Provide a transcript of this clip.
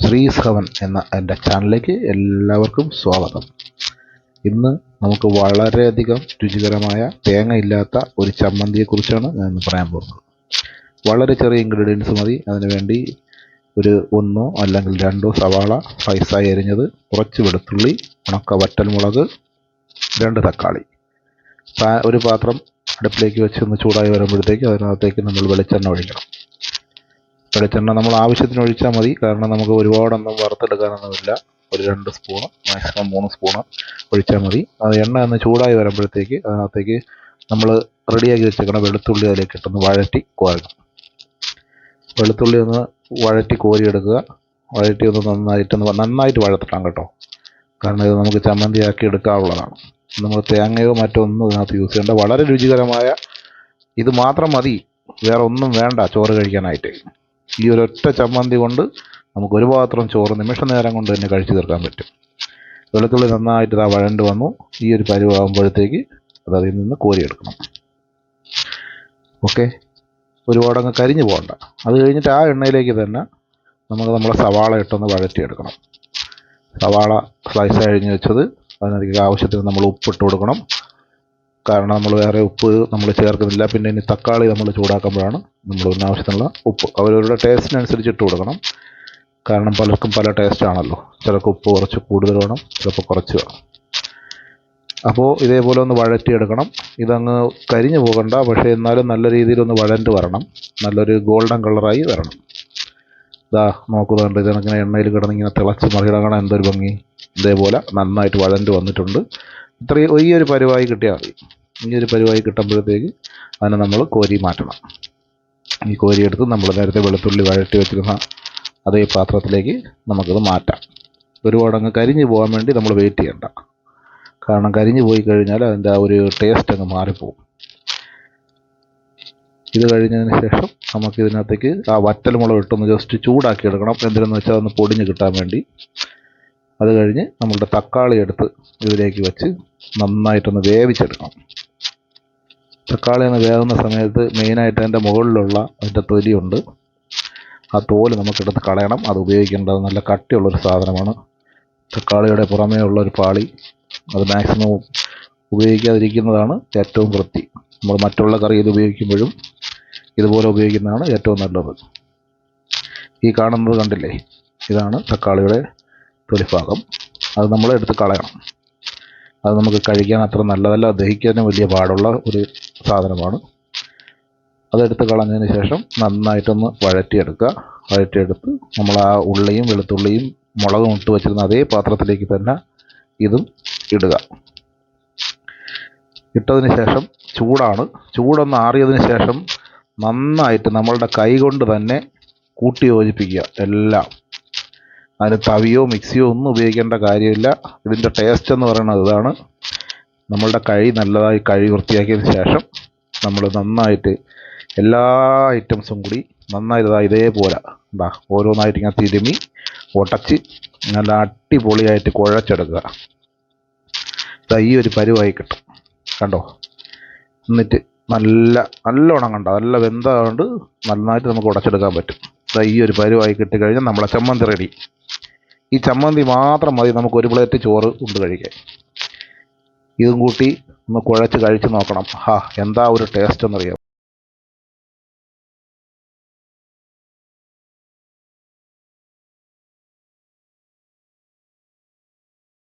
ശ്രീസ് haven't എന്ന എൻ്റെ ചാനലിലേക്ക് എല്ലാവർക്കും സ്വാഗതം. ഇന്ന് നമുക്ക് വളരെയധികം രുചികരമായ തേങ്ങയില്ലാത്ത ഒരു ചമ്മന്തിയെക്കുറിച്ചാണ് ഞാൻ ഇന്ന് പറയാൻ പോകുന്നത്. വളരെ ചെറിയ ഇൻഗ്രീഡിയൻസ് മതി. അതിനുവേണ്ടി ഒരു 1 അല്ലെങ്കിൽ 2 സവാള സ്ലൈസായി അരിഞ്ഞത്, കുറച്ച് വെളുത്തുള്ളി, ഉണക്ക വറ്റൽമുളക്, 2 തക്കാളി. ഒരു പാത്രം അടുപ്പിലേക്ക് വെച്ച് ഒന്ന് ചൂടായി വരുമ്പോഴത്തേക്ക് അതിനകത്തേക്ക് നമ്മൾ വെളിച്ചെണ്ണ ഒഴിക്കണം. വെളിച്ചെണ്ണ നമ്മൾ ആവശ്യത്തിന് ഒഴിച്ചാൽ മതി, കാരണം നമുക്ക് ഒരുപാടൊന്നും വറുത്തെടുക്കാനൊന്നുമില്ല. ഒരു 2 സ്പൂണ്, മാക്സിമം 3 സ്പൂണ് ഒഴിച്ചാൽ മതി. അത് എണ്ണ ഒന്ന് ചൂടായി വരുമ്പോഴത്തേക്ക് അതിനകത്തേക്ക് നമ്മൾ റെഡിയാക്കി വെച്ചേക്കണം വെളുത്തുള്ളി അതിലേക്ക് ഇട്ടൊന്ന് വഴറ്റി കോരണം. വെളുത്തുള്ളി ഒന്ന് വഴറ്റി കോരിയെടുക്കുക. വഴറ്റി ഒന്ന് നന്നായിട്ട് വഴറ്റണം കേട്ടോ, കാരണം ഇത് നമുക്ക് ചമ്മന്തിയാക്കി എടുക്കാനുള്ളതാണ്. നമ്മൾ തേങ്ങയോ മറ്റോ ഒന്നും ഇതിനകത്ത് യൂസ് ചെയ്യേണ്ട. വളരെ രുചികരമായ ഇത് മാത്രം മതി, വേറെ ഒന്നും വേണ്ട ചോറ് കഴിക്കാനായിട്ട്. ഈ ഒരൊറ്റ ചമ്മന്തി കൊണ്ട് നമുക്ക് ഒരു പാത്രം ചോറ് നിമിഷ നേരം കൊണ്ട് തന്നെ കഴിച്ചു തീർക്കാൻ പറ്റും. വെളുത്തുള്ളി നന്നായിട്ട് വഴണ്ട് വന്നു. ഈ ഒരു പരുവാകുമ്പോഴത്തേക്ക് അതിൽ നിന്ന് കോരിയെടുക്കണം. ഓക്കെ, ഒരുപാടങ്ങ് കരിഞ്ഞു പോകണ്ട. അത് കഴിഞ്ഞിട്ട് ആ എണ്ണയിലേക്ക് തന്നെ നമ്മളെ സവാള ഇട്ടൊന്ന് വഴറ്റിയെടുക്കണം. സവാള സ്ലൈസ് അരിഞ്ഞ് വെച്ചത്, അതിനകത്തേക്ക് ആവശ്യത്തിന് നമ്മൾ ഉപ്പിട്ട് കൊടുക്കണം. കാരണം നമ്മൾ വേറെ ഉപ്പ് നമ്മൾ ചേർക്കുന്നില്ല. പിന്നെ ഇനി തക്കാളി നമ്മൾ ചൂടാക്കുമ്പോഴാണ് നമ്മൾ ആവശ്യത്തിനുള്ള ഉപ്പ് അവരവരുടെ ടേസ്റ്റിനനുസരിച്ച് ഇട്ട് കൊടുക്കണം. കാരണം പലർക്കും പല ടേസ്റ്റാണല്ലോ. ചിലർക്ക് ഉപ്പ് കുറച്ച് കൂടുതൽ വേണം, ചിലപ്പോൾ കുറച്ച് വേണം. അപ്പോൾ ഇതേപോലെ ഒന്ന് വഴറ്റിയെടുക്കണം. ഇതങ്ങ് കരിഞ്ഞു പോകണ്ട, പക്ഷേ എന്നാലും നല്ല രീതിയിലൊന്ന് വഴണ്ട് വരണം. നല്ലൊരു ഗോൾഡൻ കളറായി വരണം. ഇതാ നോക്കുന്നുണ്ട്, ഇതിനങ്ങനെ എണ്ണയിൽ കിടന്നിങ്ങനെ തിളച്ച് മറിയിടണം. എന്തൊരു ഭംഗി! ഇതേപോലെ നന്നായിട്ട് വഴണ്ട് വന്നിട്ടുണ്ട്. ഈ ഒരു പരുവായി കിട്ടിയാൽ മതി. ഈ ഒരു പരുവായി കിട്ടുമ്പോഴത്തേക്ക് അതിനെ നമ്മൾ കോരി മാറ്റണം. ഈ കോരിയെടുത്ത് നമ്മൾ നേരത്തെ വെളുത്തുള്ളി വഴറ്റി വെച്ചിരുന്ന അതേ പാത്രത്തിലേക്ക് നമുക്കത് മാറ്റാം. ഒരുപാടങ്ങ് കരിഞ്ഞു പോകാൻ വേണ്ടി നമ്മൾ വെയിറ്റ് ചെയ്യണ്ട, കാരണം കരിഞ്ഞു പോയി കഴിഞ്ഞാൽ അതിൻ്റെ ആ ഒരു ടേസ്റ്റ് അങ്ങ് മാറിപ്പോകും. ഇത് കഴിഞ്ഞതിന് ശേഷം നമുക്ക് ഇതിനകത്തേക്ക് ആ വറ്റൽമുളക് ഇട്ടൊന്ന് ജസ്റ്റ് ചൂടാക്കി എടുക്കണം. എന്തിനെന്ന് വെച്ചാൽ ഒന്ന് പൊടിഞ്ഞ് കിട്ടാൻ വേണ്ടി. അത് കഴിഞ്ഞ് നമ്മളുടെ തക്കാളി എടുത്ത് ഇതിലേക്ക് വെച്ച് നന്നായിട്ടൊന്ന് വേവിച്ചെടുക്കണം. തക്കാളി ഒന്ന് വേകുന്ന സമയത്ത് മെയിനായിട്ട് അതിൻ്റെ മുകളിലുള്ള അതിൻ്റെ തൊലിയുണ്ട്, ആ തോല് നമുക്കെടുത്ത് കളയണം. അത് ഉപയോഗിക്കേണ്ടത് നല്ല കട്ടിയുള്ളൊരു സാധനമാണ്. തക്കാളിയുടെ പുറമേ ഉള്ളൊരു പാളി അത് മാക്സിമം ഉപയോഗിക്കാതിരിക്കുന്നതാണ് ഏറ്റവും വൃത്തി. നമ്മൾ മറ്റുള്ള കറി ഇത് ഉപയോഗിക്കുമ്പോഴും ഇതുപോലെ ഉപയോഗിക്കുന്നതാണ് ഏറ്റവും നല്ലത്. ഈ കാണുന്നത് കണ്ടില്ലേ, ഇതാണ് തക്കാളിയുടെ തൊലിഭാഗം. അത് നമ്മൾ എടുത്ത് കളയണം. അത് നമുക്ക് കഴിക്കാൻ അത്ര നല്ലതല്ല, ദഹിക്കാനും വലിയ പാടുള്ള ഒരു സാധനമാണ്. അതെടുത്ത് കളഞ്ഞതിന് ശേഷം നന്നായിട്ടൊന്ന് വഴറ്റിയെടുക്കുക. വഴറ്റിയെടുത്ത് നമ്മൾ ആ ഉള്ളിയും വെളുത്തുള്ളിയും മുളകും ഇട്ട് വെച്ചിരുന്ന അതേ പാത്രത്തിലേക്ക് തന്നെ ഇതും ഇടുക. ഇട്ടതിന് ശേഷം ചൂടൊന്ന് ആറിയതിന് ശേഷം നന്നായിട്ട് നമ്മളുടെ കൈ കൊണ്ട് തന്നെ കൂട്ടി യോജിപ്പിക്കുക എല്ലാം. അതിന് തവിയോ മിക്സിയോ ഒന്നും ഉപയോഗിക്കേണ്ട കാര്യമില്ല. ഇതിൻ്റെ ടേസ്റ്റ് എന്ന് പറയുന്നത് ഇതാണ്. നമ്മളുടെ നല്ലതായി വൃത്തിയാക്കിയതിന് ശേഷം നമ്മൾ നന്നായിട്ട് എല്ലാ ഐറ്റംസും കൂടി നന്നായിട്ട് ഇതേപോലെ ഓരോന്നായിട്ട് ഇങ്ങനെ തിരുമ്മി ഉടച്ച് നല്ല അടിപൊളിയായിട്ട് കുഴച്ചെടുക്കുക. ഈ ഒരു പരുവായി കിട്ടും കണ്ടോ. എന്നിട്ട് നല്ലോണം നല്ല വെന്തതുകൊണ്ട് നന്നായിട്ട് നമുക്ക് ഉടച്ചെടുക്കാൻ പറ്റും. ഈ ഒരു പരുവായി കിട്ടിക്കഴിഞ്ഞാൽ നമ്മളെ ചമ്മന്തി റെഡി. ഈ ചമ്മന്തി മാത്രം മതി നമുക്ക് ഒരു പ്ലേറ്റ് ചോറ് കൊണ്ട് കഴിക്കാൻ. ഇതും കൂട്ടി ഒന്ന് കുഴച്ച് കഴിച്ച് നോക്കണം. എന്താ ഒരു ടേസ്റ്റ് എന്നറിയാമോ.